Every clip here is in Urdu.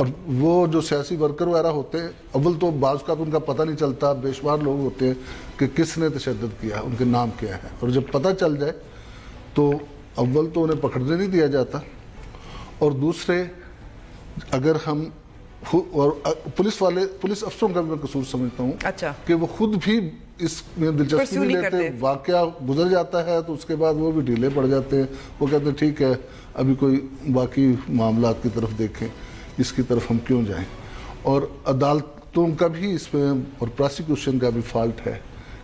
اور وہ جو سیاسی ورکر وغیرہ ہوتے ہیں اول تو بعض کا ان کا پتہ نہیں چلتا، بے شمار لوگ ہوتے ہیں کہ کس نے تشدد کیا، ان کے نام کیا ہے، اور جب پتہ چل جائے تو اول تو انہیں پکڑنے نہیں دیا جاتا، اور دوسرے اگر ہم اور پولیس افسروں کا بھی میں قصور سمجھتا ہوں کہ وہ خود بھی اس میں دلچسپی نہیں لیتے، واقعہ گزر جاتا ہے تو اس کے بعد وہ بھی ڈھیلے پڑ جاتے ہیں، وہ کہتے ہیں ٹھیک ہے ابھی کوئی باقی معاملات کی طرف دیکھیں، اس کی طرف ہم کیوں جائیں. اور عدالتوں کا بھی اس میں اور پراسیکیوشن کا بھی فالٹ ہے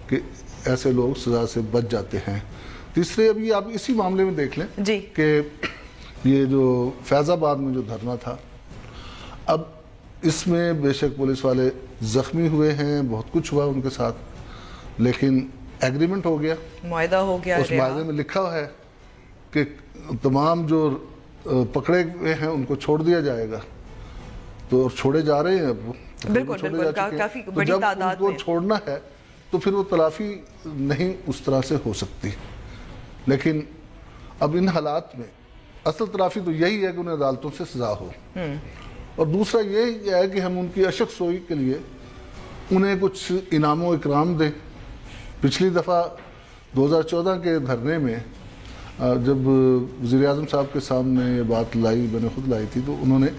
کہ ایسے لوگ سزا سے بچ جاتے ہیں. تیسرے ابھی آپ اسی معاملے میں دیکھ لیں کہ یہ جو فیض آباد میں جو دھرنا تھا، اب اس میں بے شک پولیس والے زخمی ہوئے ہیں، بہت کچھ ہوا ان کے ساتھ، لیکن ایگریمنٹ ہو گیا، معاہدہ ہو گیا، اس معاہدے میں لکھا ہوا ہے کہ تمام جو پکڑے ہوئے ہیں ان کو چھوڑ دیا جائے گا، تو چھوڑے جا رہے ہیں، اب بالکل کافی بڑی تعداد میں. جب ان کو چھوڑنا ہے تو پھر وہ تلافی نہیں اس طرح سے ہو سکتی. لیکن اب ان حالات میں اصل تلافی تو یہی ہے کہ انہیں عدالتوں سے سزا ہو، اور دوسرا یہ ہے کہ ہم ان کی اشک سوئی کے لیے انہیں کچھ انعام و اکرام دیں. پچھلی دفعہ 2014 کے دھرنے میں جب وزیر اعظم صاحب کے سامنے یہ بات لائی، میں نے خود لائی تھی، تو انہوں نے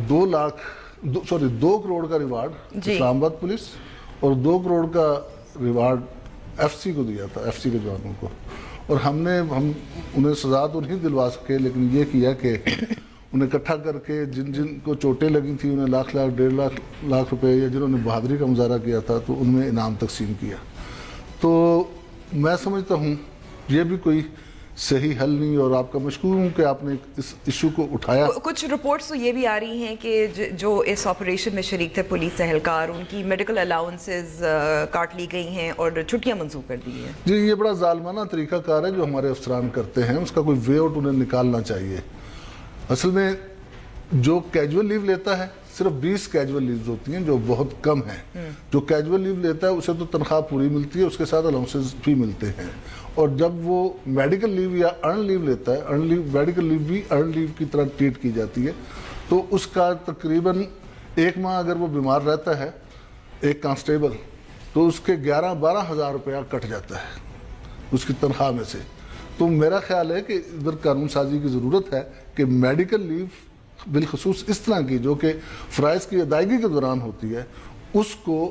2 کروڑ کا ریوارڈ اسلام آباد پولیس اور 2 کروڑ کا ریوارڈ ایف سی کو دیا تھا، ایف سی کے جوانوں کو. اور ہم انہیں سزا تو نہیں دلوا سکے، لیکن یہ کیا کہ انہیں اکٹھا کر کے جن کو چوٹیں لگی تھیں انہیں لاکھ 1.5 روپے، یا جنہوں نے بہادری کا مظاہرہ کیا تھا تو ان میں انعام تقسیم کیا. تو میں سمجھتا ہوں یہ بھی کوئی صحیح حل نہیں، اور آپ کا مشکور ہوں کہ آپ نے اس ایشو کو اٹھایا. کچھ رپورٹس تو یہ بھی آ رہی ہیں کہ جو اس آپریشن میں شریک تھے پولیس اہلکار، ان کی میڈیکل الاؤنسز کاٹ لی گئی ہیں اور چھٹیاں منسوخ کر دی ہیں. جی یہ بڑا ظالمانہ طریقہ کار ہے جو ہمارے افسران کرتے ہیں، اس کا کوئی وے آؤٹ انہیں نکالنا چاہیے. اصل میں جو کیجول لیو لیتا ہے صرف 20 کیجول لیوز ہوتی ہیں جو بہت کم ہیں. جو کیجول لیو لیتا ہے اسے تو تنخواہ پوری ملتی ہے، اس کے ساتھ الاؤنسز بھی ملتے ہیں. اور جب وہ میڈیکل لیو یا ارن لیو لیتا ہے، میڈیکل لیو بھی ارن لیو کی طرح ٹریٹ کی جاتی ہے، تو اس کا تقریباً 1 ماہ اگر وہ بیمار رہتا ہے ایک کانسٹیبل، تو اس کے 12 ہزار روپیہ کٹ جاتا ہے اس کی تنخواہ میں سے. تو میرا خیال ہے کہ ادھر قانون سازی کی ضرورت ہے کہ میڈیکل لیو بالخصوص اس طرح کی جو کہ فرائض کی ادائیگی کے دوران ہوتی ہے، اس کو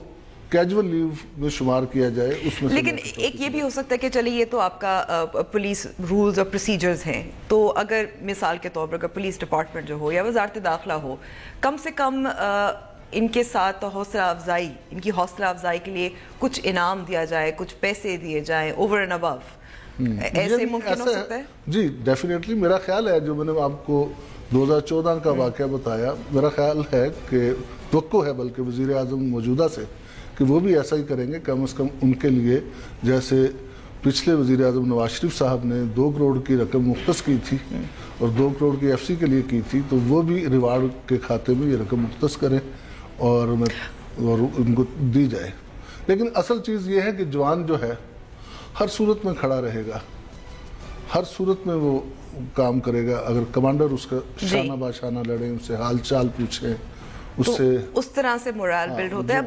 کیجول لیو میں شمار کیا جائے. اس میں لیکن ایک یہ بھی ہو سکتا ہے کہ چلیے یہ تو آپ کا پولیس رولز اور پروسیجرز ہیں، تو اگر مثال کے طور پر اگر پولیس ڈپارٹمنٹ جو ہو یا وزارت داخلہ ہو، کم سے کم ان کے ساتھ حوصلہ افزائی، ان کی حوصلہ افزائی کے لیے کچھ انعام دیا جائے، کچھ پیسے دیے جائیں اوور اینڈ ابو. ایسے ممکن ہو سکتا ہے؟ جی ڈیفینیٹلی. میرا خیال ہے جو میں نے آپ کو 2014 کا واقعہ بتایا، میرا خیال ہے کہ توقع ہے بلکہ وزیر اعظم موجودہ سے کہ وہ بھی ایسا ہی کریں گے. کم از کم ان کے لیے جیسے پچھلے وزیر اعظم نواز شریف صاحب نے 2 کروڑ کی رقم مختص کی تھی اور 2 کروڑ کی ایف سی کے لیے کی تھی، تو وہ بھی ریوارڈ کے کھاتے میں یہ رقم مختص کریں اور ان کو دی جائے. لیکن اصل چیز یہ ہے کہ جوان جو ہے ہر صورت میں کھڑا رہے گا، ہر صورت میں وہ کام کرے گا. اگر کمانڈر اس کا شانہ باشانہ لڑیں، اس سے حال چال پوچھیں، اس طرح سے مورال بلڈ ہوتا ہے.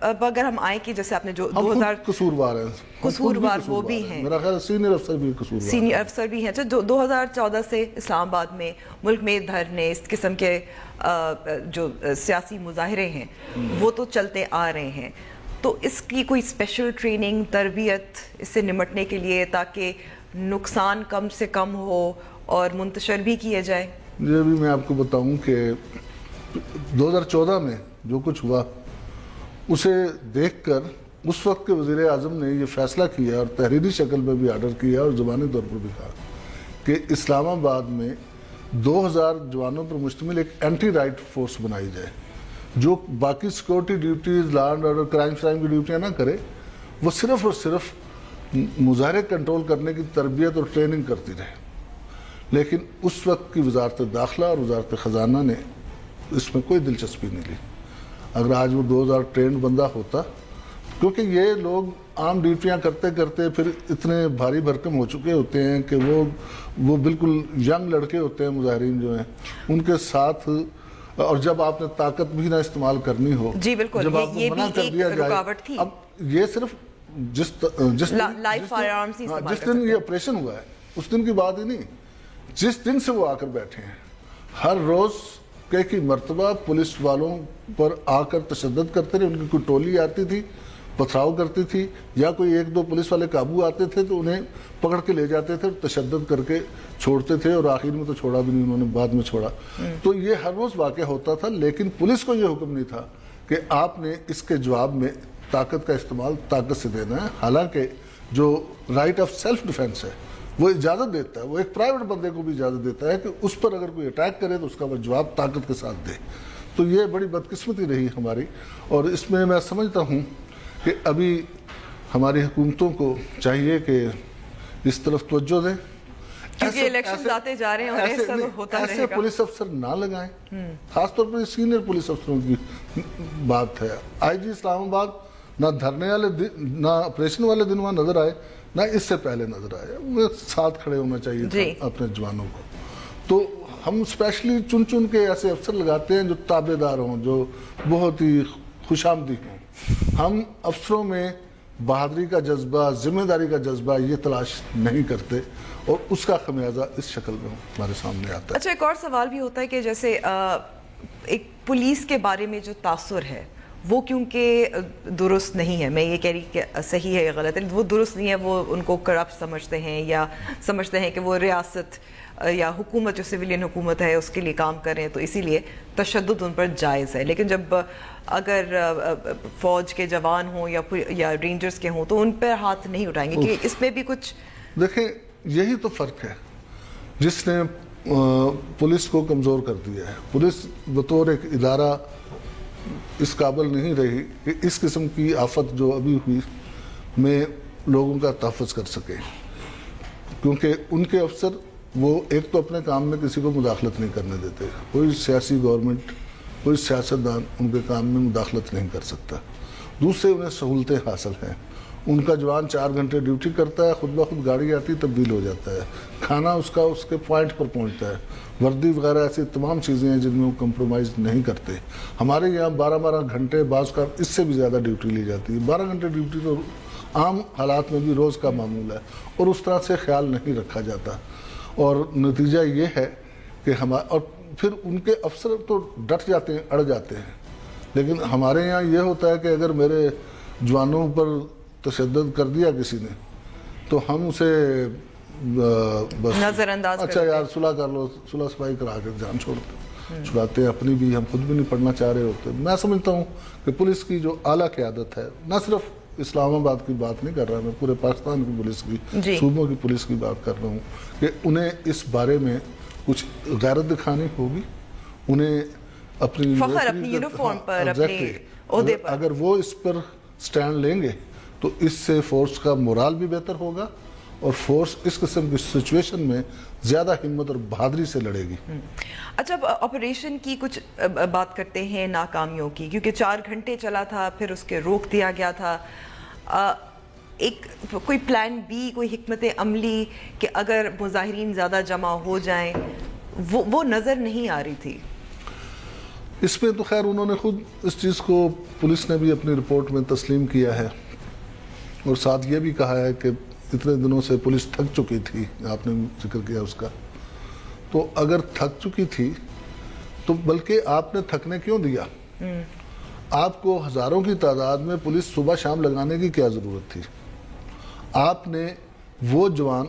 اب اگر ہم آئیں کہ جیسے آپ نے جو 2000 قصوروار وہ بھی ہیں، میرا خیال سینئر افسر بھی قصوروار، سینئر افسر بھی ہیں. 2014 سے اسلام آباد میں ملک میں دھرنے، اس قسم کے جو سیاسی مظاہرے ہیں وہ تو چلتے آ رہے ہیں. تو اس کی کوئی اسپیشل ٹریننگ، تربیت اس سے نمٹنے کے لیے تاکہ نقصان کم سے کم ہو اور منتشر بھی کیے جائے؟ یہ بھی میں آپ کو بتاؤں کہ 2014 میں جو کچھ ہوا اسے دیکھ کر اس وقت کے وزیر اعظم نے یہ فیصلہ کیا اور تحریری شکل میں بھی آرڈر کیا اور زبانی طور پر بھی کہا کہ اسلام آباد میں 2000 جوانوں پر مشتمل ایک اینٹی رائٹ فورس بنائی جائے جو باقی security duties, law and order, crime کی ڈیوٹیاں نہ کرے، وہ صرف اور صرف مظاہرے کنٹرول کرنے کی تربیت اور ٹریننگ کرتی رہے. لیکن اس وقت کی وزارت داخلہ اور وزارت خزانہ نے اس میں کوئی دلچسپی نہیں لی. اگر آج وہ 2000 ٹرینڈ بندہ ہوتا، کیونکہ یہ لوگ عام ڈیوٹیاں کرتے کرتے پھر اتنے بھاری بھرکم ہو چکے ہوتے ہیں کہ وہ بالکل ینگ لڑکے ہوتے ہیں مظاہرین جو ہیں، ان کے ساتھ اور جب آپ نے طاقت بھی نہ استعمال کرنی ہو, جی بالکل, جب آپ کو منع کر دیا جائے, رکاوٹ تھی. اب یہ صرف جس دن یہ آپریشن ہوا ہے اس دن کی بات ہی نہیں, جس دن سے وہ آ کر بیٹھے ہیں, ہر روز کئی مرتبہ پولیس والوں پر آ کر تشدد کرتے رہے. ان کی کوئی ٹولی آتی تھی, پتھراؤ کرتی تھی, یا کوئی ایک دو پولیس والے قابو آتے تھے تو انہیں پکڑ کے لے جاتے تھے, تشدد کر کے چھوڑتے تھے, اور آخر میں تو چھوڑا بھی نہیں انہوں نے, بعد میں چھوڑا. تو یہ ہر روز واقع ہوتا تھا, لیکن پولیس کو یہ حکم نہیں تھا کہ آپ نے اس کے جواب میں طاقت کا استعمال طاقت سے دینا ہے. حالانکہ جو رائٹ آف سیلف ڈیفینس ہے وہ اجازت دیتا ہے, وہ ایک پرائیویٹ بندے کو بھی اجازت دیتا ہے کہ اس پر اگر کوئی اٹیک کرے تو اس کا وہ جواب طاقت کے ساتھ دے. تو یہ بڑی بدقسمتی رہی ہماری, اور اس میں سمجھتا ہوں کہ ابھی ہماری حکومتوں کو چاہیے کہ اس طرف توجہ دیں, کیونکہ الیکشنز آتے جا رہے ہیں, ایسے پولیس افسر نہ لگائیں. خاص طور پر سینئر پولیس افسروں کی بات ہے. آئی جی اسلام آباد نہ دھرنے والے نہ آپریشن والے دن وہاں نظر آئے, نہ اس سے پہلے نظر آئے. وہ ساتھ کھڑے ہونا چاہیے تھا اپنے جوانوں کو. تو ہم اسپیشلی چن چن کے ایسے افسر لگاتے ہیں جو تابع دار ہوں, جو بہت ہی خوش آمدی ہوں. ہم افسروں میں بہادری کا جذبہ, ذمہ داری کا جذبہ یہ تلاش نہیں کرتے, اور اس کا خمیازہ اس شکل میں ہمارے سامنے آتا ہے. اچھا, ایک اور سوال بھی ہوتا ہے کہ جیسے ایک پولیس کے بارے میں جو تاثر ہے وہ کیونکہ درست نہیں ہے, میں یہ کہہ رہی کہ صحیح ہے یا غلط ہے, وہ درست نہیں ہے. وہ ان کو کرپٹ سمجھتے ہیں, یا سمجھتے ہیں کہ وہ ریاست یا حکومت جو سویلین حکومت ہے اس کے لیے کام کر رہے ہیں, تو اسی لیے تشدد ان پر جائز ہے. لیکن جب اگر فوج کے جوان ہوں یا رینجرز کے ہوں تو ان پر ہاتھ نہیں اٹھائیں گے, کہ اس میں بھی کچھ. دیکھیں, یہی تو فرق ہے جس نے پولیس کو کمزور کر دیا ہے. پولیس بطور ایک ادارہ اس قابل نہیں رہی کہ اس قسم کی آفت جو ابھی ہوئی میں لوگوں کا تحفظ کر سکے, کیونکہ ان کے افسر وہ ایک تو اپنے کام میں کسی کو مداخلت نہیں کرنے دیتے. کوئی سیاسی گورنمنٹ, کوئی سیاستدان ان کے کام میں مداخلت نہیں کر سکتا. دوسرے, انہیں سہولتیں حاصل ہیں. ان کا جوان 4 گھنٹے ڈیوٹی کرتا ہے, خود بخود گاڑی آتی تبدیل ہو جاتا ہے, کھانا اس کا اس کے پوائنٹ پر پہنچتا ہے, وردی وغیرہ ایسی تمام چیزیں ہیں جن میں وہ کمپرومائز نہیں کرتے. ہمارے یہاں 12 گھنٹے, بعض کا اس سے بھی زیادہ ڈیوٹی لی جاتی ہے. 12 گھنٹے ڈیوٹی تو عام حالات میں بھی روز کا معمول ہے, اور اس طرح سے خیال نہیں رکھا جاتا. اور نتیجہ یہ ہے کہ اور پھر ان کے افسر تو ڈٹ جاتے ہیں, اڑ جاتے ہیں. لیکن ہمارے یہاں یہ ہوتا ہے کہ اگر میرے جوانوں پر تشدد کر دیا کسی نے تو ہم اسے بس نظر انداز اچھا یار صلح کر لو, صلح صفائی کرا کے جان چھڑاتے ہیں. اپنی بھی ہم خود بھی نہیں پڑھنا چاہ رہے ہوتے. میں سمجھتا ہوں کہ پولیس کی جو اعلیٰ قیادت ہے, نہ صرف اسلام آباد کی بات نہیں کر رہا میں, پورے پاکستان کی پولیس کی, صوبوں کی پولیس کی بات کر رہا ہوں, کہ انہیں اس بارے میں کچھ غیرت دکھانی ہوگی. انہیں اپنی فخر, اپنی یونیفارم پر, اپنے عہدے پر, اگر وہ اس پر سٹینڈ لیں گے تو اس سے فورس کا مورال بھی بہتر ہوگا, اور فورس اس قسم کی سچویشن میں زیادہ ہمت اور بہادری سے لڑے گی. اچھا, آپریشن کی کچھ بات کرتے ہیں ناکامیوں کی, کیونکہ 4 گھنٹے چلا تھا, پھر اس کے روک دیا گیا تھا. ایک کوئی پلان بی, کوئی حکمت عملی کہ اگر مظاہرین زیادہ جمع ہو جائیں, وہ نظر نہیں آ رہی تھی. اس میں تو خیر انہوں نے خود اس چیز کو, پولیس نے بھی اپنی رپورٹ میں تسلیم کیا ہے, اور ساتھ یہ بھی کہا ہے کہ اتنے دنوں سے پولیس تھک چکی تھی. آپ نے ذکر کیا اس کا, تو اگر تھک چکی تھی تو بلکہ آپ نے تھکنے کیوں دیا؟ آپ کو ہزاروں کی تعداد میں پولیس صبح شام لگانے کی کیا ضرورت تھی؟ آپ نے وہ جوان,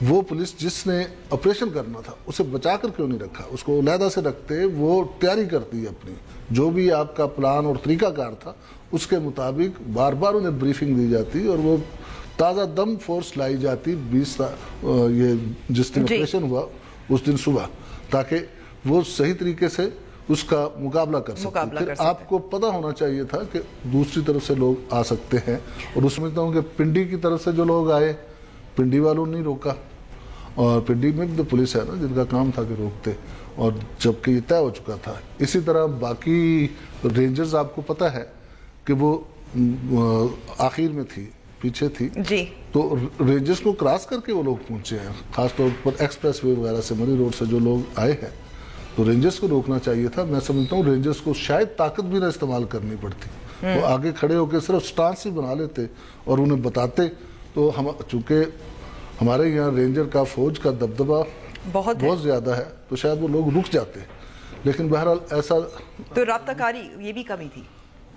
وہ پولیس جس نے آپریشن کرنا تھا اسے بچا کر کیوں نہیں رکھا؟ اس کو علیحدہ سے رکھتے, وہ تیاری کرتی ہے اپنی, جو بھی آپ کا پلان اور طریقہ کار تھا اس کے مطابق بار بار انہیں بریفنگ دی جاتی, اور وہ تازہ دم فورس لائی جاتی 20 یہ جس دن آپریشن ہوا اس دن صبح, تاکہ وہ صحیح طریقے سے اس کا مقابلہ کر سکتے. پھر آپ کو پتہ ہونا چاہیے تھا کہ دوسری طرف سے لوگ آ سکتے ہیں, اور اس سمجھتا ہوں کہ پنڈی کی طرف سے جو لوگ آئے, پنڈی والوں نے نہیں روکا, اور پنڈی میں بھی تو پولیس ہے نا جن کا کام تھا کہ روکتے, اور جبکہ یہ طے ہو چکا تھا. اسی طرح باقی رینجرز آپ کو پتہ ہے کہ وہ آخر میں تھی, پیچھے تھی, تو رینجرز کو کراس کر کے وہ لوگ پہنچے ہیں, خاص طور پر ایکسپریس وے وغیرہ سے, مری روڈ سے جو لوگ آئے ہیں, تو رینجرز کو روکنا چاہیے تھا. میں سمجھتا ہوں رینجرز کو شاید طاقت بھی نہ استعمال کرنی پڑتی, وہ آگے کھڑے ہو کے صرف سٹانس ہی بنا لیتے اور انہیں بتاتے. تو ہم چونکہ ہمارے یہاں رینجر کا فوج کا دبدبہ بہت زیادہ ہے تو شاید وہ لوگ رک جاتے, لیکن بہرحال ایسا تو رابطہ کاری یہ بھی کمی تھی.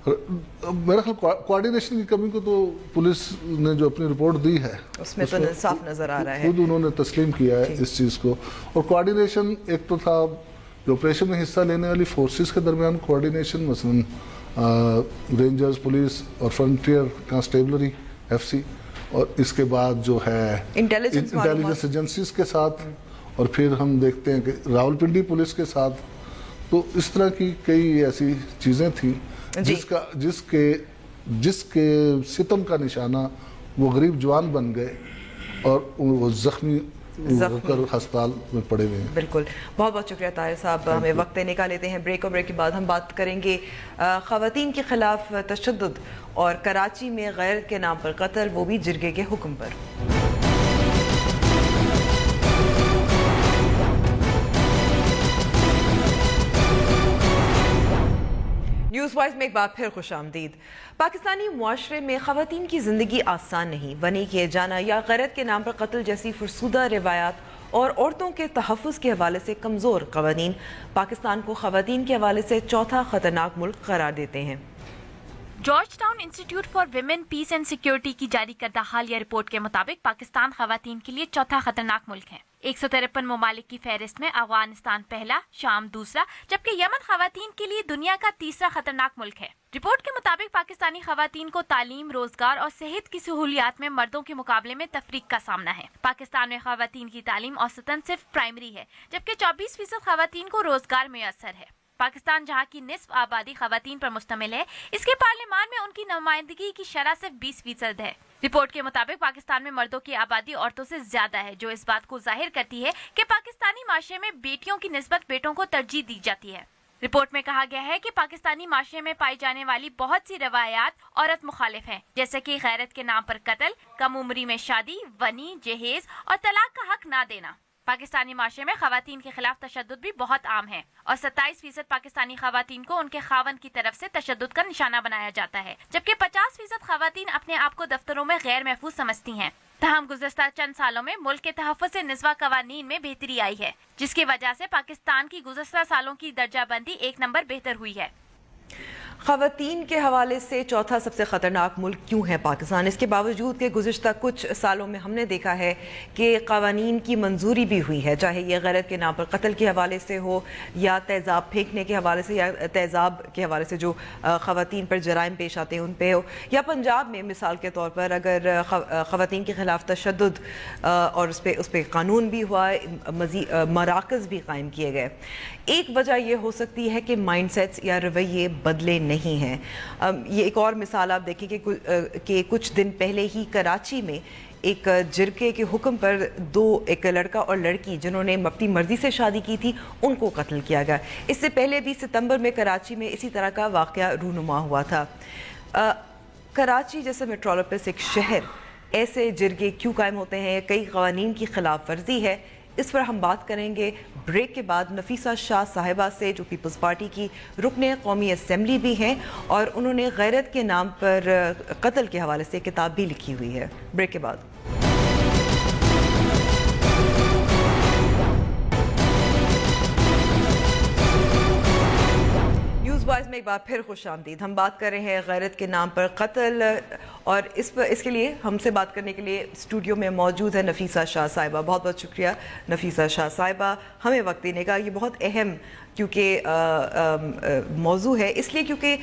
میرا خیال کوارڈینیشن کی کمی کو تو پولیس نے جو اپنی رپورٹ دی ہے اس میں تو صاف نظر آ رہا ہے, خود انہوں نے تسلیم کیا ہے اس چیز کو. اور کوارڈینیشن ایک تو تھا جو آپریشن میں حصہ لینے والی فورسز کے درمیان کوارڈینیشن, مثلا رینجرز, پولیس اور فرنٹیئر کانسٹیبلری ایف سی, اور اس کے بعد جو ہے انٹیلیجنس ایجنسیز کے ساتھ, اور پھر ہم دیکھتے ہیں کہ راولپنڈی پولیس کے ساتھ. تو اس طرح کی کئی ایسی چیزیں تھیں جس کے ستم کا نشانہ وہ غریب جوان بن گئے اور وہ زخمی کر ہسپتال میں پڑے ہوئے ہیں. بالکل, بہت بہت شکریہ طاہر صاحب. ہمیں وقت دینے کا لیتے ہیں بریک, اور بریک کے بعد ہم بات کریں گے خواتین کے خلاف تشدد اور کراچی میں غیرت کے نام پر قتل, وہ بھی جرگے کے حکم پر. نیوز وائز میں ایک بار پھر خوش آمدید. پاکستانی معاشرے میں خواتین کی زندگی آسان نہیں. بنی کیے جانا یا غیرت کے نام پر قتل جیسی فرسودہ روایات اور عورتوں کے تحفظ کے حوالے سے کمزور قوانین پاکستان کو خواتین کے حوالے سے چوتھا خطرناک ملک قرار دیتے ہیں. George town institute for women piece and security کی جاری کردہ حالیہ رپورٹ کے مطابق پاکستان خواتین کے لیے چوتھا خطرناک ملک ہے. 153 ممالک کی فہرست میں افغانستان پہلا, شام دوسرا, جبکہ یمن خواتین کے لیے دنیا کا تیسرا خطرناک ملک ہے. رپورٹ کے مطابق پاکستانی خواتین کو تعلیم, روزگار اور صحت کی سہولیات میں مردوں کے مقابلے میں تفریق کا سامنا ہے. پاکستان میں خواتین کی تعلیم اوسطاً صرف پرائمری ہے, جبکہ 24% خواتین کو روزگار میسر ہے. پاکستان جہاں کی نصف آبادی خواتین پر مشتمل ہے, اس کے پارلیمان میں ان کی نمائندگی کی شرح صرف 20% ہے. رپورٹ کے مطابق پاکستان میں مردوں کی آبادی عورتوں سے زیادہ ہے, جو اس بات کو ظاہر کرتی ہے کہ پاکستانی معاشرے میں بیٹیوں کی نسبت بیٹوں کو ترجیح دی جاتی ہے. رپورٹ میں کہا گیا ہے کہ پاکستانی معاشرے میں پائی جانے والی بہت سی روایات عورت مخالف ہیں, جیسے کہ غیرت کے نام پر قتل, کم عمری میں شادی, ونی, جہیز اور طلاق کا حق نہ دینا. پاکستانی معاشرے میں خواتین کے خلاف تشدد بھی بہت عام ہے, اور 27% پاکستانی خواتین کو ان کے خاوند کی طرف سے تشدد کا نشانہ بنایا جاتا ہے, جبکہ 50% خواتین اپنے آپ کو دفتروں میں غیر محفوظ سمجھتی ہیں. تاہم گزشتہ چند سالوں میں ملک کے تحفظ نسواں قوانین میں بہتری آئی ہے, جس کی وجہ سے پاکستان کی گزشتہ سالوں کی درجہ بندی 1 نمبر بہتر ہوئی ہے. خواتین کے حوالے سے چوتھا سب سے خطرناک ملک کیوں ہے پاکستان؟ اس کے باوجود کہ گزشتہ کچھ سالوں میں ہم نے دیکھا ہے کہ قوانین کی منظوری بھی ہوئی ہے, چاہے یہ غیرت کے نام پر قتل کے حوالے سے ہو, یا تیزاب پھینکنے کے حوالے سے, یا تیزاب کے حوالے سے جو خواتین پر جرائم پیش آتے ہیں ان پہ ہو, یا پنجاب میں مثال کے طور پر اگر خواتین کے خلاف تشدد اور اس پہ قانون بھی ہوا, مراکز بھی قائم کیے گئے. ایک وجہ یہ ہو سکتی ہے کہ مائنڈ سیٹس یا رویے بدلے نہیں ہیں. یہ ایک اور مثال آپ دیکھیں کہ کچھ دن پہلے ہی کراچی میں ایک جرگے کے حکم پر ایک لڑکا اور لڑکی جنہوں نے اپنی مرضی سے شادی کی تھی ان کو قتل کیا گیا. اس سے پہلے بھی ستمبر میں کراچی میں اسی طرح کا واقعہ رونما ہوا تھا. کراچی جیسے میٹروپولس ایک شہر, ایسے جرگے کیوں قائم ہوتے ہیں؟ کئی قوانین کی خلاف ورزی ہے, اس پر ہم بات کریں گے بریک کے بعد نفیسہ شاہ صاحبہ سے, جو پیپلز پارٹی کی رکن قومی اسمبلی بھی ہیں, اور انہوں نے غیرت کے نام پر قتل کے حوالے سے کتاب بھی لکھی ہوئی ہے. بریک کے بعد نیوز وائز میں ایک بار پھر خوش آمدید. ہم بات کر رہے ہیں غیرت کے نام پر قتل, اور اس کے لیے ہم سے بات کرنے کے لیے اسٹوڈیو میں موجود ہے نفیسہ شاہ صاحبہ. بہت بہت شکریہ نفیسہ شاہ صاحبہ ہمیں وقت دینے کا. یہ بہت اہم کیونکہ موضوع ہے, اس لیے کیونکہ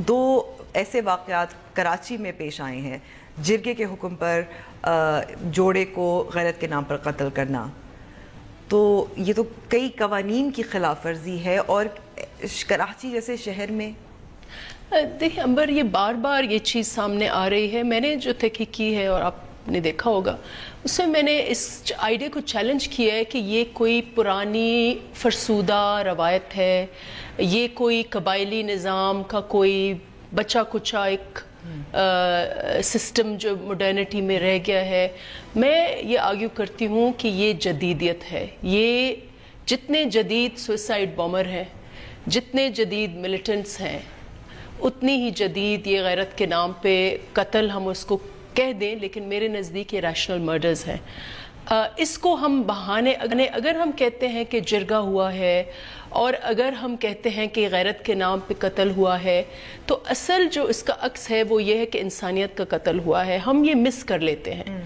2 ایسے واقعات کراچی میں پیش آئے ہیں, جرگے کے حکم پر جوڑے کو غیرت کے نام پر قتل کرنا. تو یہ تو کئی قوانین کی خلاف ورزی ہے, اور کراچی جیسے شہر میں دیکھیں امبر, یہ بار بار یہ چیز سامنے آ رہی ہے. میں نے جو تحقیق کی ہے اور آپ نے دیکھا ہوگا, اس میں میں نے اس آئیڈیا کو چیلنج کیا ہے کہ یہ کوئی پرانی فرسودہ روایت ہے, یہ کوئی قبائلی نظام کا کوئی بچہ کچا ایک سسٹم جو مڈرنٹی میں رہ گیا ہے. میں یہ آرگیو کرتی ہوں کہ یہ جدیدیت ہے, یہ جتنے جدید سوئسائڈ بامر ہیں، جتنے جدید ملیٹنٹس ہیں، اتنی ہی جدید یہ غیرت کے نام پہ قتل ہم اس کو کہہ دیں، لیکن میرے نزدیک یہ ریشنل مرڈرز ہیں. اس کو ہم بہانے اگر ہم کہتے ہیں کہ جرگہ ہوا ہے اور اگر ہم کہتے ہیں کہ غیرت کے نام پہ قتل ہوا ہے، تو اصل جو اس کا عکس ہے وہ یہ ہے کہ انسانیت کا قتل ہوا ہے. ہم یہ مس کر لیتے ہیں.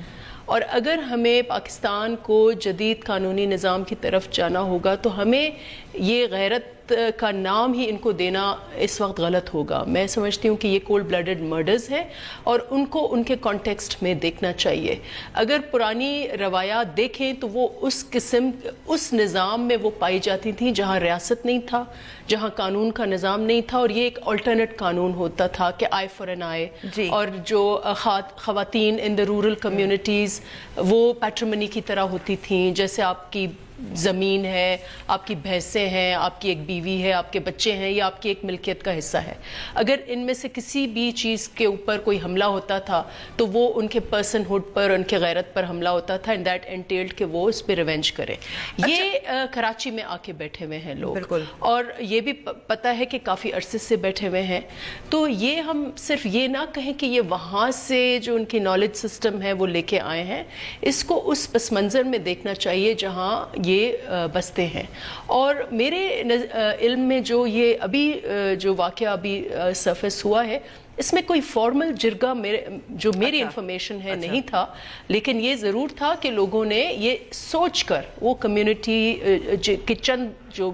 اور اگر ہمیں پاکستان کو جدید قانونی نظام کی طرف جانا ہوگا تو ہمیں یہ غیرت کا نام ہی ان کو دینا اس وقت غلط ہوگا. میں سمجھتی ہوں کہ یہ کولڈ بلڈڈ مرڈرز ہیں اور ان کو ان کے کانٹیکسٹ میں دیکھنا چاہیے. اگر پرانی روایات دیکھیں تو وہ اس نظام میں وہ پائی جاتی تھیں جہاں ریاست نہیں تھا، جہاں قانون کا نظام نہیں تھا، اور یہ ایک الٹرنیٹ قانون ہوتا تھا کہ آئی فار این آئی. اور جو خواتین ان دا رورل کمیونٹیز وہ پیٹرمنی کی طرح ہوتی تھیں، جیسے آپ کی زمین ہے، آپ کی بھینسیں ہیں، آپ کی ایک بیوی ہے، آپ کے بچے ہیں، یہ آپ کی ایک ملکیت کا حصہ ہے. اگر ان میں سے کسی بھی چیز کے اوپر کوئی حملہ ہوتا تھا تو وہ ان کے پرسن ہوڈ پر، ان کے غیرت پر حملہ ہوتا تھا، اینڈ دیٹ انٹیلڈ کہ وہ اس پہ ریونج کریں. یہ کراچی میں آ کے بیٹھے ہوئے ہیں لوگ، اور یہ بھی پتہ ہے کہ کافی عرصے سے بیٹھے ہوئے ہیں. تو یہ ہم صرف یہ نہ کہیں کہ یہ وہاں سے جو ان کی نالج سسٹم ہے وہ لے کے آئے ہیں. اس کو اس پس منظر میں دیکھنا چاہیے جہاں یہ بستے ہیں. اور میرے علم میں جو یہ ابھی جو واقعہ ابھی سرفیس ہوا ہے، اس میں کوئی فارمل جرگہ جو میری انفارمیشن ہے نہیں تھا، لیکن یہ ضرور تھا کہ لوگوں نے یہ سوچ کر، وہ کمیونٹی کے چند جو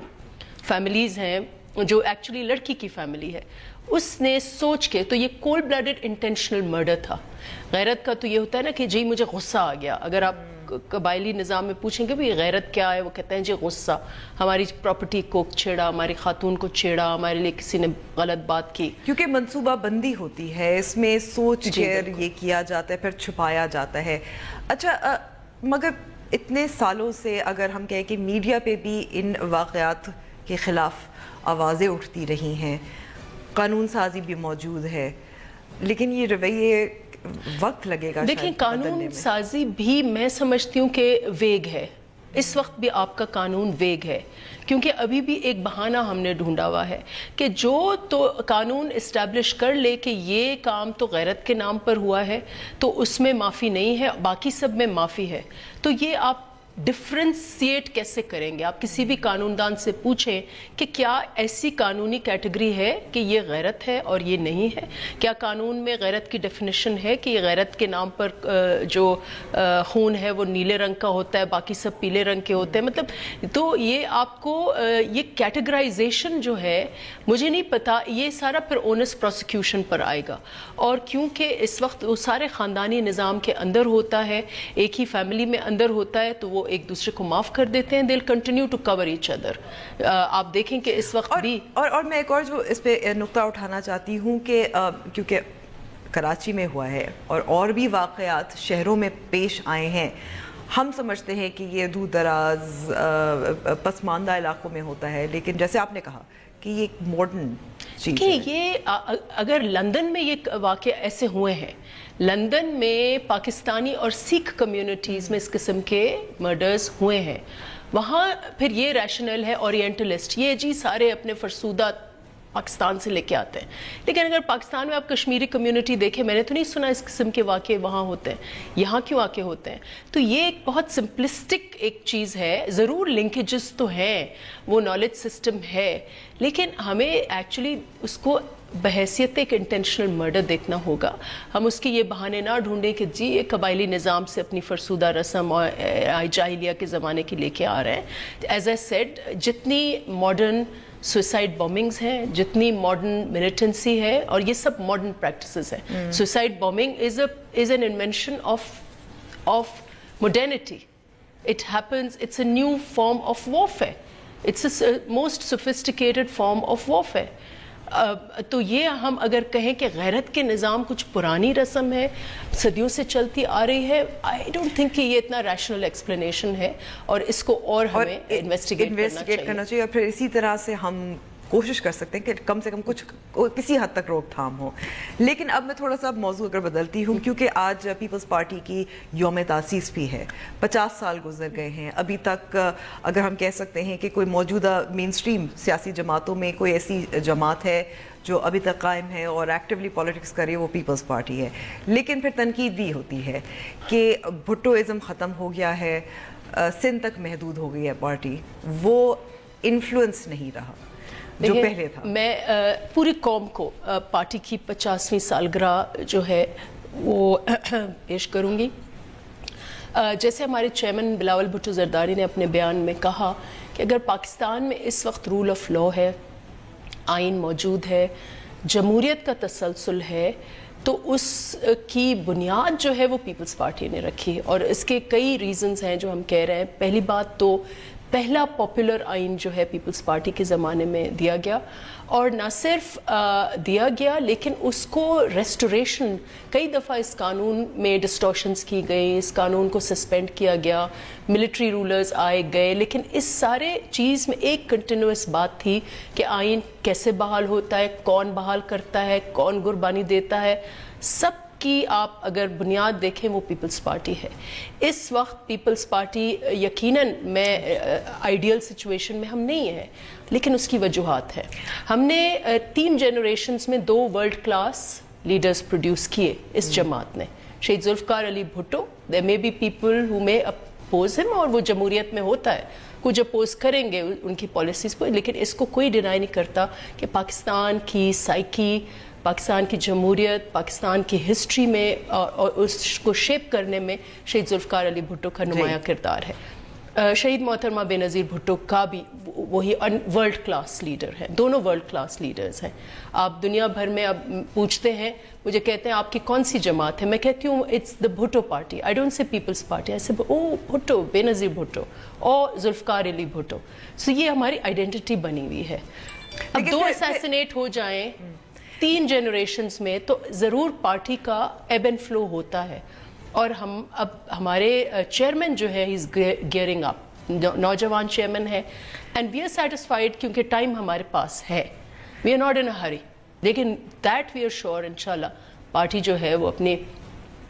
فیملیز ہیں، جو ایکچولی لڑکی کی فیملی ہے، اس نے سوچ کے، تو یہ کولڈ بلڈڈ انٹینشنل مرڈر تھا. غیرت کا تو یہ ہوتا ہے نا کہ جی مجھے غصہ آ گیا. اگر آپ قبائلی نظام میں پوچھیں گے بھی غیرت کیا ہے، وہ کہتے ہیں جی غصہ، ہماری پراپرٹی کو چھیڑا، ہماری خاتون کو چھیڑا، ہمارے لیے کسی نے غلط بات کی. کیونکہ منصوبہ بندی ہوتی ہے، اس میں سوچ کر یہ کیا جاتا ہے، پھر چھپایا جاتا ہے. اچھا، مگر اتنے سالوں سے اگر ہم کہیں کہ میڈیا پہ بھی ان واقعات کے خلاف آوازیں اٹھتی رہی ہیں، قانون سازی بھی موجود ہے، لیکن یہ رویے وقت لگے گا. دیکھیں، قانون سازی بھی میں سمجھتی ہوں کہ ویگ ہے. اس وقت بھی آپ کا قانون ویگ ہے، کیونکہ ابھی بھی ایک بہانہ ہم نے ڈھونڈا ہوا ہے کہ جو تو قانون اسٹیبلش کر لے کہ یہ کام تو غیرت کے نام پر ہوا ہے تو اس میں معافی نہیں ہے، باقی سب میں معافی ہے. تو یہ آپ ڈفرینسیٹ کیسے کریں گے؟ آپ کسی بھی قانون دان سے پوچھیں کہ کیا ایسی قانونی کیٹیگری ہے کہ یہ غیرت ہے اور یہ نہیں ہے؟ کیا قانون میں غیرت کی ڈیفینیشن ہے کہ یہ غیرت کے نام پر جو خون ہے وہ نیلے رنگ کا ہوتا ہے، باقی سب پیلے رنگ کے ہوتے ہیں؟ مطلب تو یہ آپ کو یہ کیٹیگرائزیشن جو ہے، مجھے نہیں پتا، یہ سارا پھر اونس پروسیکیوشن پر آئے گا. اور کیونکہ اس وقت وہ سارے خاندانی نظام کے اندر ہوتا ہے، ایک ہی فیملی میں اندر ہوتا ہے، تو وہ ایک دوسرے کو معاف کر دیتے ہیں. they'll continue to cover each other. آپ دیکھیں کہ اس وقت بھی اور میں ایک اور جو اس پہ نقطہ اٹھانا چاہتی ہوں کہ کیونکہ کراچی میں ہوا ہے اور بھی واقعات شہروں میں پیش آئے ہیں، ہم سمجھتے ہیں کہ یہ دور دراز پسماندہ علاقوں میں ہوتا ہے، لیکن جیسے آپ نے کہا کہ یہ ایک ماڈرن چیز ہے. یہ اگر لندن میں یہ واقع ایسے ہوئے ہیں، لندن میں پاکستانی اور سکھ کمیونٹیز میں اس قسم کے مرڈرز ہوئے ہیں، وہاں پھر یہ ریشنل ہے اورینٹلسٹ، یہ جی سارے اپنے فرسودہ پاکستان سے لے کے آتے ہیں. لیکن اگر پاکستان میں آپ کشمیری کمیونٹی دیکھیں، میں نے تو نہیں سنا اس قسم کے واقعے وہاں ہوتے ہیں، یہاں کیوں آ کے ہوتے ہیں؟ تو یہ ایک بہت سمپلسٹک ایک چیز ہے. ضرور لنکیجز تو ہیں، وہ نالج سسٹم ہے، لیکن ہمیں ایکچولی اس کو بحیثیت ایک انٹینشنل مرڈر دیکھنا ہوگا. ہم اس کی یہ بہانے نہ ڈھونڈیں کہ جی یہ قبائلی نظام سے اپنی فرسودہ رسم اور جاہلیہ کے زمانے کی لے کے آ رہے ہیں. ایز اے سیڈ، جتنی ماڈرن سوئسائڈ بومنگز ہیں، جتنی ماڈرن ملیٹنسی ہے، اور یہ سب ماڈرن پریکٹسز ہیں. Suicide bombing is an invention of modernity. It happens, it's a new form of warfare, it's a most sophisticated form of warfare. تو یہ ہم اگر کہیں کہ غیرت کے نظام کچھ پرانی رسم ہے، صدیوں سے چلتی آ رہی ہے، آئی ڈونٹ تھنک کہ یہ اتنا ریشنل ایکسپلینیشن ہے، اور اس کو اور ہمیں انویسٹیگیٹ کرنا چاہیے. اور پھر اسی طرح سے ہم کوشش کر سکتے ہیں کہ کم سے کم کچھ کسی حد تک روک تھام ہو. لیکن اب میں تھوڑا سا موضوع اگر بدلتی ہوں, کیونکہ آج پیپلز پارٹی کی یوم تاسیس بھی ہے, 50 سال گزر گئے ہیں. ابھی تک اگر ہم کہہ سکتے ہیں کہ کوئی موجودہ مین اسٹریم سیاسی جماعتوں میں کوئی ایسی جماعت ہے جو ابھی تک قائم ہے اور ایکٹیولی پالیٹکس کرے, وہ پیپلز پارٹی ہے. لیکن پھر تنقید بھی ہوتی ہے کہ بھٹوازم ختم ہو گیا ہے, سندھ تک محدود ہو گئی ہے پارٹی, وہ انفلوئنس نہیں رہا جو پہلے تھا. میں پوری قوم کو پارٹی کی 50ویں سالگرہ جو ہے وہ پیش کروں گی. جیسے ہمارے چیئرمین بلاول بھٹو زرداری نے اپنے بیان میں کہا کہ اگر پاکستان میں اس وقت رول آف لا ہے, آئین موجود ہے, جمہوریت کا تسلسل ہے, تو اس کی بنیاد جو ہے وہ پیپلز پارٹی نے رکھی, اور اس کے کئی ریزنز ہیں جو ہم کہہ رہے ہیں. پہلی بات تو پہلا پاپولر آئین جو ہے پیپلز پارٹی کے زمانے میں دیا گیا, اور نہ صرف دیا گیا لیکن اس کو ریسٹوریشن, کئی دفعہ اس قانون میں ڈسٹورشنز کی گئی, اس قانون کو سسپینڈ کیا گیا, ملٹری رولرز آئے گئے, لیکن اس سارے چیز میں ایک کنٹینیوس بات تھی کہ آئین کیسے بحال ہوتا ہے, کون بحال کرتا ہے, کون قربانی دیتا ہے, سب کی آپ اگر بنیاد دیکھیں وہ پیپلز پارٹی ہے. اس وقت پیپلز پارٹی یقیناً میں آئیڈیل سچویشن میں ہم نہیں ہیں, لیکن اس کی وجوہات ہیں. ہم نے 3 جنریشنز میں 2 ورلڈ کلاس لیڈرز پروڈیوس کیے اس جماعت نے. شہید Zulfiqar Ali Bhutto, there may be people who may oppose him, اور وہ جمہوریت میں ہوتا ہے, کچھ اپوز کریں گے ان کی پالیسیز کو, لیکن اس کو کوئی ڈینائی نہیں کرتا کہ پاکستان کی سائیکی, پاکستان کی جمہوریت, پاکستان کی ہسٹری میں اور اس کو شیپ کرنے میں شہید ذوالفقار علی بھٹو کا نمایاں کردار ہے. شہید محترمہ بے نظیر بھٹو کا بھی وہی ورلڈ کلاس لیڈر ہیں, دونوں ورلڈ کلاس لیڈرز ہیں. آپ دنیا بھر میں اب پوچھتے ہیں, مجھے کہتے ہیں آپ کی کون سی جماعت ہے, میں کہتی ہوں it's the Bhutto party. I don't say peoples party, I say oh Bhutto, بے نظیر بھٹو اور ذوالفقار علی بھٹو. سو یہ ہماری آئیڈینٹی بنی ہوئی ہے. اب 2 اسیسینیٹ ہو جائیں 3 جنریشنز میں تو ضرور پارٹی کا ایب اینڈ فلو ہوتا ہے. اور ہم اب ہمارے چیئرمین جو ہے از گیئرنگ اپ, نوجوان چیئرمین ہے, اینڈ وی آر سیٹسفائیڈ کیونکہ ٹائم ہمارے پاس ہے, وی آر ناٹ ان اے ہری, لیکن دیٹ وی آر شیور انشاءاللہ پارٹی جو ہے وہ اپنی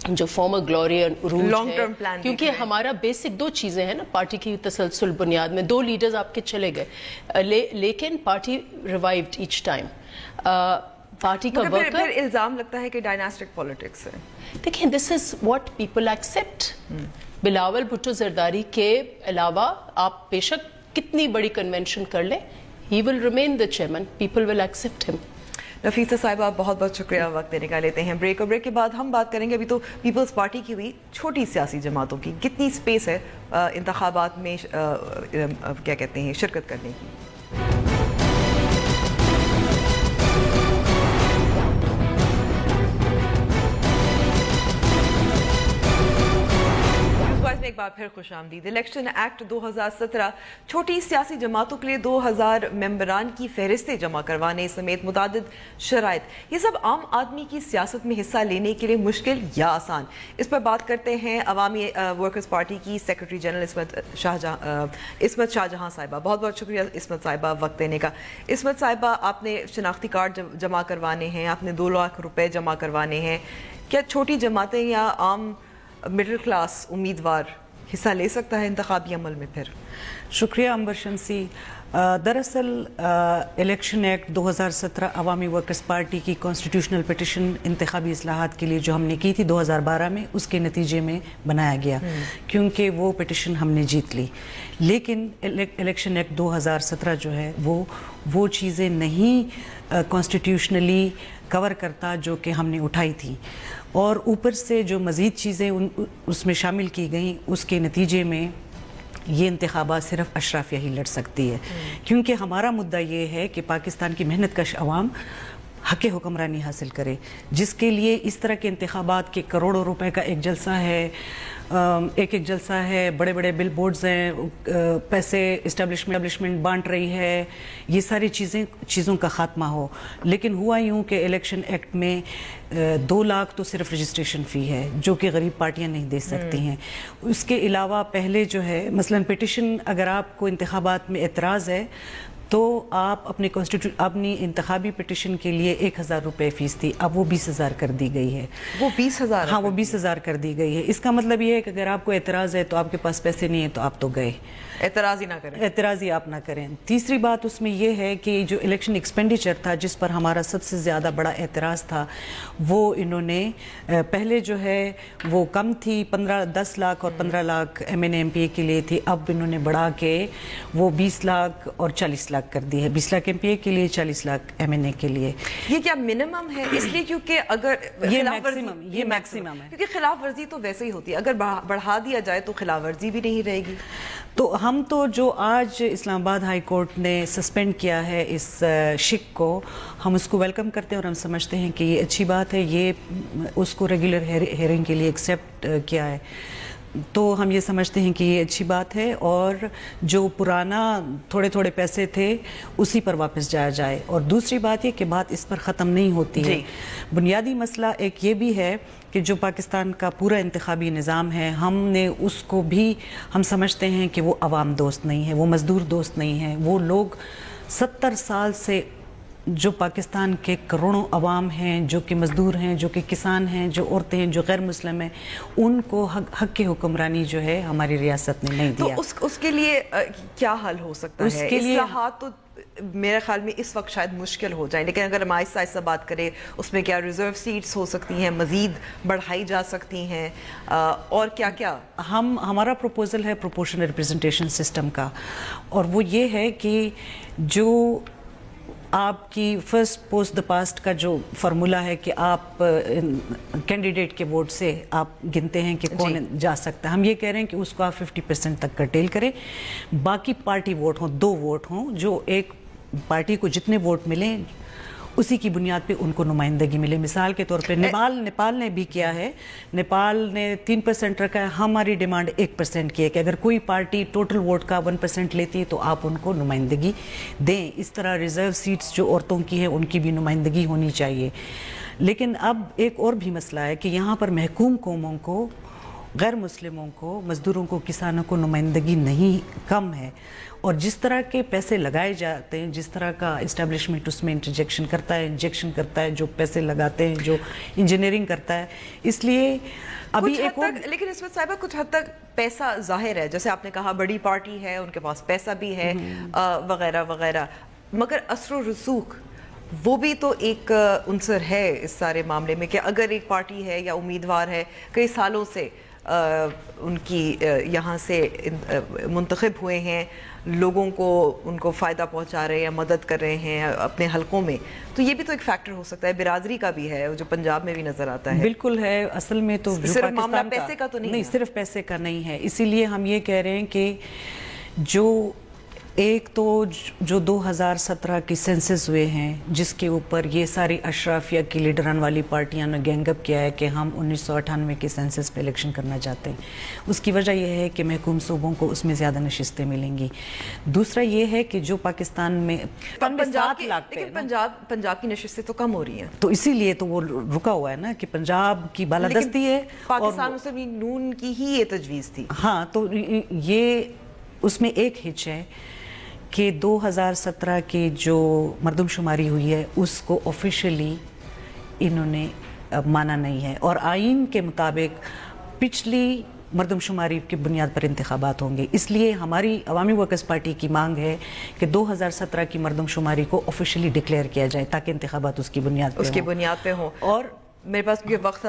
جو فارمر گلوری عروج ہے, کیونکہ ہمارا بیسک 2 چیزیں ہیں نا پارٹی کی تسلسل بنیاد میں. 2 لیڈرز آپ کے چلے گئے, لیکن party revived each time. Party کا ورکر, پھر الزام لگتا ہے کہ ڈائناسٹک پالیٹکس ہے. دیکھیں this is what people accept. Bilawal Bhutto Zardari کے علاوہ آپ بے شک کتنی بڑی کنونشن کر لیں, he will remain the chairman, people will accept him. Nafisa صاحبہ بہت بہت شکریہ, وقت دینے کا. لیتے ہیں بریک, اور بریک کے بعد ہم بات کریں گے ابھی تو پیپلز پارٹی کی ہوئی چھوٹی سیاسی جماعتوں کی کتنی سپیس ہے انتخابات میں کیا کہتے ہیں شرکت کرنے کی. ایک بار پھر خوش آمدید. الیکشن ایکٹ 2017 چھوٹی سیاسی جماعتوں کے لیے 2000 ممبران کی فہرستیں جمع کروانے سمیت متعدد شرائط, یہ سب عام آدمی کی سیاست میں حصہ لینے کے لیے مشکل یا آسان؟ اس پر بات کرتے ہیں عوامی ورکرز پارٹی کی سیکرٹری جنرل عصمت شاہ جہاں صاحبہ. بہت بہت شکریہ عصمت صاحبہ وقت دینے کا. عصمت صاحبہ, آپ نے شناختی کارڈ جمع کروانے ہیں, آپ نے 2 لاکھ روپے جمع کروانے ہیں, کیا چھوٹی جماعتیں یا عام مڈل کلاس امیدوار حصہ لے سکتا ہے انتخابی عمل میں؟ پھر شکریہ امبر شمسی. دراصل الیکشن ایکٹ 2017 عوامی ورکرز پارٹی کی کانسٹیٹیوشنل پٹیشن انتخابی اصلاحات کے لیے جو ہم نے کی تھی 2012 میں, اس کے نتیجے میں بنایا گیا کیونکہ وہ پٹیشن ہم نے جیت لی. لیکن الیکشن ایکٹ 2017 جو ہے وہ چیزیں نہیں کانسٹیٹیوشنلی کور کرتا جو کہ ہم نے اٹھائی تھی, اور اوپر سے جو مزید چیزیں اس میں شامل کی گئیں اس کے نتیجے میں یہ انتخابات صرف اشرافیہ ہی لڑ سکتی ہے. کیونکہ ہمارا مدعا یہ ہے کہ پاکستان کی محنت کش عوام حق حکمرانی حاصل کرے, جس کے لیے اس طرح کے انتخابات کے کروڑوں روپے کا ایک جلسہ ہے, ایک جلسہ ہے, بڑے بڑے بل بورڈز ہیں, پیسے اسٹیبلشمنٹ بانٹ رہی ہے, یہ ساری چیزوں کا خاتمہ ہو. لیکن ہوا یوں کہ الیکشن ایکٹ میں 2 لاکھ تو صرف رجسٹریشن فی ہے جو کہ غریب پارٹیاں نہیں دے سکتی ہیں. اس کے علاوہ پہلے جو ہے مثلا پٹیشن, اگر آپ کو انتخابات میں اعتراض ہے تو آپ اپنی انتخابی پٹیشن کے لیے 1,000 روپے فیس تھی، اب وہ 20,000 کر دی گئی ہے. وہ 20,000؟ ہاں وہ 20,000 کر دی گئی ہے. اس کا مطلب یہ ہے کہ اگر آپ کو اعتراض ہے تو آپ کے پاس پیسے نہیں ہیں تو آپ تو گئے، اعتراض ہی نہ کریں، اعتراض ہی آپ نہ کریں. تیسری بات اس میں یہ ہے کہ جو الیکشن ایکسپینڈیچر تھا جس پر ہمارا سب سے زیادہ بڑا اعتراض تھا، وہ انہوں نے پہلے جو ہے وہ کم تھی 10 لاکھ اور 15 lakh M N M P A کے لیے تھی، اب انہوں نے بڑھا کے وہ 20 لاکھ اور 40 لاکھ کر دی ہے. 20 لاکھ ایم پی اے کے لیے، 40 لاکھ ایم این اے کے لیے. یہ کیا منیمم ہے؟ اس لیے کیونکہ اگر یہ میکسیمم ہے، کیونکہ خلاف ورزی تو ویسے ہی ہوتی ہے، اگر بڑھا دیا جائے تو خلاف ورزی بھی نہیں رہے گی. تو ہم تو جو آج اسلام آباد ہائی کورٹ نے سسپینڈ کیا ہے اس شک کو، ہم اس کو ویلکم کرتے ہیں اور ہم سمجھتے ہیں کہ یہ اچھی بات ہے. یہ اس کو ریگولر ہیئرنگ کے لیے ایکسیپٹ کیا ہے، تو ہم یہ سمجھتے ہیں کہ یہ اچھی بات ہے. اور جو پرانا تھوڑے پیسے تھے اسی پر واپس جایا جائے. اور دوسری بات یہ کہ بات اس پر ختم نہیں ہوتی ہے. بنیادی مسئلہ ایک یہ بھی ہے کہ جو پاکستان کا پورا انتخابی نظام ہے، ہم نے اس کو بھی ہم سمجھتے ہیں کہ وہ عوام دوست نہیں ہے، وہ مزدور دوست نہیں ہے. وہ لوگ 70 سال سے جو پاکستان کے کروڑوں عوام ہیں، جو کہ مزدور ہیں، جو کہ کسان ہیں، جو عورتیں ہیں، جو غیر مسلم ہیں، ان کو حق کی حکمرانی جو ہے ہماری ریاست نے نہیں دیا. تو اس کے لیے کیا حل ہو سکتا ہے؟ اصلاحات تو میرے خیال میں اس وقت شاید مشکل ہو جائیں، لیکن اگر ہم آہستہ آہستہ بات کریں اس میں کیا ریزرو سیٹس ہو سکتی ہیں، مزید بڑھائی جا سکتی ہیں، اور کیا کیا؟ ہمارا پروپوزل ہے پروپورشنل ریپرزنٹیشن سسٹم کا، اور وہ یہ ہے کہ جو آپ کی فرسٹ پوسٹ دا پاسٹ کا جو فارمولہ ہے کہ آپ کینڈیڈیٹ کے ووٹ سے آپ گنتے ہیں کہ کون جا سکتا ہے، ہم یہ کہہ رہے ہیں کہ اس کو آپ 50% تک کرٹیل کریں. باقی پارٹی ووٹ ہوں، 2 ووٹ ہوں، جو ایک پارٹی کو جتنے ووٹ ملیں اسی کی بنیاد پہ ان کو نمائندگی ملے. مثال کے طور پہ نیپال نے بھی کیا ہے، نیپال نے 3% رکھا ہے. ہماری ڈیمانڈ 1% کی ہے کہ اگر کوئی پارٹی ٹوٹل ووٹ کا 1% لیتی ہے تو آپ ان کو نمائندگی دیں. اس طرح ریزرو سیٹس جو عورتوں کی ہیں ان کی بھی نمائندگی ہونی چاہیے. لیکن اب ایک اور بھی مسئلہ ہے کہ یہاں پر محکوم قوموں کو، غیر مسلموں کو، مزدوروں کو، کسانوں کو نمائندگی نہیں، کم ہے. اور جس طرح کے پیسے لگائے جاتے ہیں، جس طرح کا اسٹیبلشمنٹ اس میں انجیکشن کرتا ہے جو پیسے لگاتے ہیں، جو انجینئرنگ کرتا ہے، اس لیے ابھی ایک اور لیکن اس میں صاحبہ کچھ حد تک پیسہ ظاہر ہے، جیسے آپ نے کہا بڑی پارٹی ہے، ان کے پاس پیسہ بھی ہے وغیرہ وغیرہ، مگر اثر و رسوخ وہ بھی تو ایک عنصر ہے اس سارے معاملے میں، کہ اگر ایک پارٹی ہے یا امیدوار ہے کئی سالوں سے ان کی یہاں سے منتخب ہوئے ہیں، لوگوں کو ان کو فائدہ پہنچا رہے ہیں، مدد کر رہے ہیں اپنے حلقوں میں، تو یہ بھی تو ایک فیکٹر ہو سکتا ہے. برادری کا بھی ہے جو پنجاب میں بھی نظر آتا ہے. بالکل ہے. اصل میں تو صرف معاملہ پیسے کا تو نہیں، صرف پیسے کا نہیں ہے. اسی لیے ہم یہ کہہ رہے ہیں کہ ایک تو جو 2017 کی سینسس ہوئے ہیں، جس کے اوپر یہ ساری اشرافیہ کی لیڈران والی پارٹیاں نے گینگ اپ کیا ہے کہ ہم 1998 کے سینسس پہ الیکشن کرنا چاہتے ہیں. اس کی وجہ یہ ہے کہ محکوم صوبوں کو اس میں زیادہ نشستیں ملیں گی. دوسرا یہ ہے کہ جو پاکستان میں پنجاب کی نشستیں تو کم ہو رہی ہیں، تو اسی لیے تو وہ رکا ہوا ہے نا کہ پنجاب کی بالادستی ہے. پاکستان مسلم نون کی ہی یہ تجویز تھی. ہاں، تو یہ اس میں ایک ہچ ہے کہ 2017 کی جو مردم شماری ہوئی ہے اس کو آفیشلی انہوں نے مانا نہیں ہے، اور آئین کے مطابق پچھلی مردم شماری کی بنیاد پر انتخابات ہوں گے. اس لیے ہماری عوامی ورکرز پارٹی کی مانگ ہے کہ 2017 کی مردم شماری کو آفیشلی ڈکلیئر کیا جائے تاکہ انتخابات اس کی بنیاد پہ ہوں. اور میرے پاس کیونکہ وقت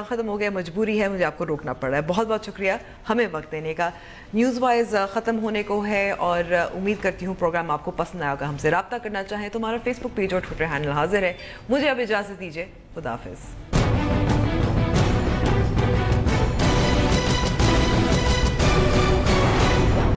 ختم ہو گیا، مجبوری ہے مجھے آپ کو روکنا پڑ رہا ہے. بہت بہت شکریہ ہمیں وقت دینے کا. نیوز وائز ختم ہونے کو ہے، اور امید کرتی ہوں پروگرام آپ کو پسند آیا ہوگا. ہم سے رابطہ کرنا چاہیں تو ہمارا فیس بک پیج اور ٹویٹر ہینڈل حاضر ہے. مجھے اب اجازت دیجیے. خدا حافظ.